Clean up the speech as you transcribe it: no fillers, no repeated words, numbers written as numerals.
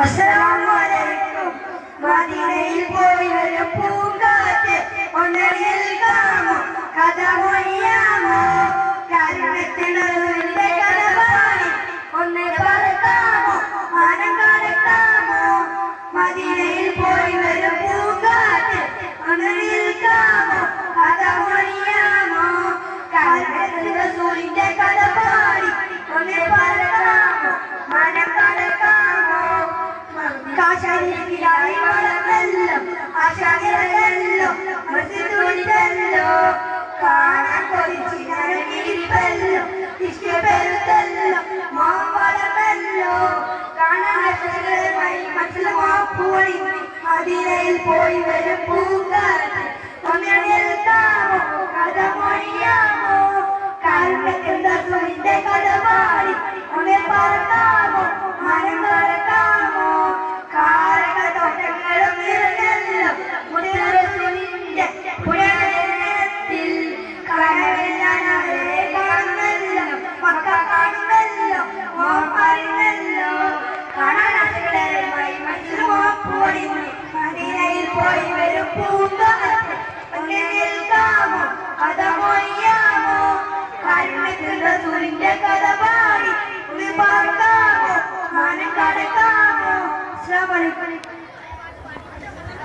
അസ്സലാമു മദീനയിൽ പോയി ഒരു പൂങ്കാറ്റ് ഒന്നരിൽ കാണാമോ കഥ മൊഴിയാമോ കാരുണ്യത്തിൻ്റെ കഥ പാടി ഒന്ന് പറക്കാമോ മാനം കടക്കാമോ മദീനയിൽ പോയി ഒരു പൂങ്കാറ്റ് ഒന്നരിൽ കാണാമോ കഥ മൊഴിയാമോ കാരുണ്യത്തിൻ്റെ സൂര്യൻ്റെ കഥ പാടി ഒന്ന് പറക്കാമോ മാനം കടക്കാമോ കാശാനിക്കിലായി വളർന്നല്ലോ ആശാനിരല്ലോ മൃദുലിതല്ലോ കാണാൻ കൊതിച്ചിരിപ്പല്ലോ ഇഷ്ടപ്പെരുത്തല്ലോ മാ വളർന്നല്ലോ കാണാൻ മറ്റുള്ള മാപ്പുവഴി മദീനയിൽ പോയി വരും പൂങ്കാറ്റ് ഒന്ന് നിൽക്കാമോ കഥ മൊഴിയാമോ കാരുണ്യത്തിന്റെ സൂര്യന്റെ കഥ പാടി ഒന്ന് പറക്കാമോ മനം കടക്കാമോ കാരണത്തോട്ടങ്ങളും നിറഞ്ഞല്ലോ മുതലൊരുവിന്റെ പുഴത്തിൽ കടവില്ലാതെ കാണുന്നല്ലോ മക്ക കാണുന്നല്ലോ മോൻ പറയുന്നല്ലോ കാണാനാശകളുമായി മറ്റൊരു മാപ്പോടി മദീനയിൽ പോയി വരും പൂങ്കാറ്റ് ഒന്ന് നിൽക്കാമോ കഥ മൊഴിയാമോ കാരുണ്യത്തിന്റെ സൂര്യന്റെ കഥ പാടി ഒന്ന് പറക്കാമോ മാനം കടക്കാമോ. അസ്സലാമു അലൈക്കും.